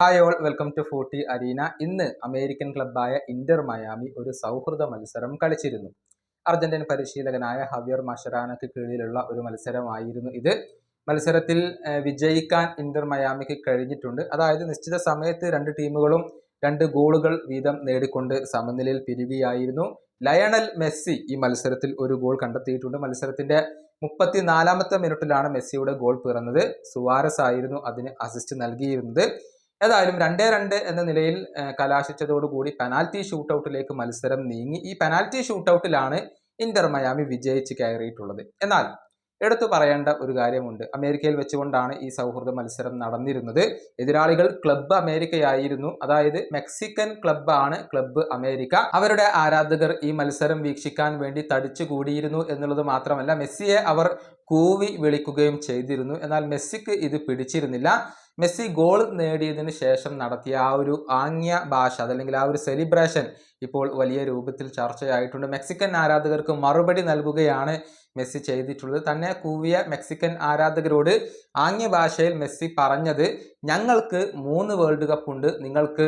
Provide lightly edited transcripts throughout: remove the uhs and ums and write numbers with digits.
Hi all, welcome to forty arena. ഇന്ന് American ക്ലബ്ബായ Inter Miami ഒരു സൗഹൃദ മത്സരം കളിച്ചിരുന്നു. അർജന്റീൻ പരിശീലകനായ ഹവിയർ മഷരാനക്ക് കീഴിലുള്ള ഒരു മത്സരമായിരുന്നു ഇത്. മത്സരത്തിൽ വിജയിക്കാൻ ഇന്റർ മയാമിക്ക് കഴിഞ്ഞിട്ടുണ്ട്. അതായത് നിശ്ചിത സമയത്ത് രണ്ട് ടീമുകളും 2 ഗോളുകൾ വീതം നേടിക്കൊണ്ട് സമനിലയിൽ പിരിയുകയായിരുന്നു. ലയണൽ മെസ്സി ഈ മത്സരത്തിൽ ഒരു ഗോൾ കണ്ടെത്തിയിട്ടുണ്ട്. മത്സരത്തിന്റെ 34-ാമത്തെ മിനിറ്റിലാണ് മെസ്സിയുടെ ഗോൾ പിറന്നത്. സുവാരസ് ആയിരുന്നു അതിന് അസിസ്റ്റ് നൽകിയിരുന്നത്. ഏതായാലും 2-2 എന്ന നിലയിൽ കലാശിച്ചതോടുകൂടി പെനാൽറ്റി ഷൂട്ടൌട്ടിലേക്ക് മത്സരം നീങ്ങി. ഈ പെനാൽറ്റി ഷൂട്ടൌട്ടിലാണ് ഇന്റർ മയാമി വിജയിച്ച് കയറിയിട്ടുള്ളത്. എന്നാൽ എടുത്തു പറയേണ്ട ഒരു കാര്യമുണ്ട്. അമേരിക്കയിൽ വെച്ചുകൊണ്ടാണ് ഈ സൗഹൃദ മത്സരം നടന്നിരുന്നത്. എതിരാളികൾ ക്ലബ്ബ് അമേരിക്കയായിരുന്നു. അതായത് മെക്സിക്കൻ ക്ലബ്ബാണ് ക്ലബ്ബ് അമേരിക്ക. അവരുടെ ആരാധകർ ഈ മത്സരം വീക്ഷിക്കാൻ വേണ്ടി തടിച്ചു കൂടിയിരുന്നു എന്നുള്ളത് മാത്രമല്ല, മെസ്സിയെ അവർ കൂവി വിളിക്കുകയും ചെയ്തിരുന്നു. എന്നാൽ മെസ്സിക്ക് ഇത് പിടിച്ചിരുന്നില്ല. മെസ്സി ഗോൾ നേടിയതിനു ശേഷം നടത്തിയ ആ ഒരു ആംഗ്യ ഭാഷ, അതല്ലെങ്കിൽ ആ ഒരു സെലിബ്രേഷൻ ഇപ്പോൾ വലിയ രൂപത്തിൽ ചർച്ചയായിട്ടുണ്ട്. മെക്സിക്കൻ ആരാധകർക്ക് മറുപടി നൽകുകയാണ് മെസ്സി ചെയ്തിട്ടുള്ളത്. തന്നെ കൂവിയ മെക്സിക്കൻ ആരാധകരോട് ആംഗ്യ ഭാഷയിൽ മെസ്സി പറഞ്ഞത്, ഞങ്ങൾക്ക് 3 വേൾഡ് കപ്പ് ഉണ്ട്, നിങ്ങൾക്ക്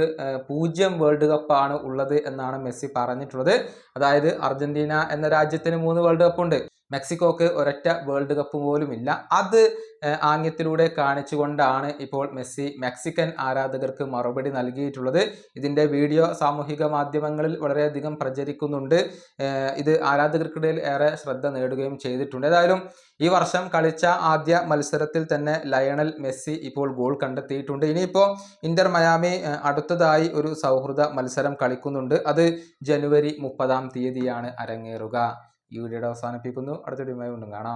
0 വേൾഡ് കപ്പാണ് ഉള്ളത് എന്നാണ് മെസ്സി പറഞ്ഞിട്ടുള്ളത്. അതായത് അർജന്റീന എന്ന രാജ്യത്തിന് 3 വേൾഡ് കപ്പ് ഉണ്ട്, മെക്സിക്കോക്ക് ഒരൊറ്റ വേൾഡ് കപ്പ് പോലും ഇല്ല. അത് ആംഗ്യത്തിലൂടെ കാണിച്ചുകൊണ്ടാണ് ഇപ്പോൾ മെസ്സി മെക്സിക്കൻ ആരാധകർക്ക് മറുപടി നൽകിയിട്ടുള്ളത്. ഇതിൻ്റെ വീഡിയോ സാമൂഹിക മാധ്യമങ്ങളിൽ വളരെയധികം പ്രചരിക്കുന്നുണ്ട്. ഇത് ആരാധകർക്കിടയിൽ ഏറെ ശ്രദ്ധ നേടുകയും ചെയ്തിട്ടുണ്ട്. ഏതായാലും ഈ വർഷം കളിച്ച ആദ്യ മത്സരത്തിൽ തന്നെ ലയണൽ മെസ്സി ഇപ്പോൾ ഗോൾ കണ്ടെത്തിയിട്ടുണ്ട്. ഇനിയിപ്പോൾ ഇന്റർ മയാമി അടുത്തതായി ഒരു സൗഹൃദ മത്സരം കളിക്കുന്നുണ്ട്. അത് ജനുവരി 30-ാം തീയതിയാണ് അരങ്ങേറുക. ഈ വീഡിയോയുടെ അവസാനിപ്പിക്കുന്നു. അടുത്ത വീഡിയോയുമായി വീണ്ടും കാണാം.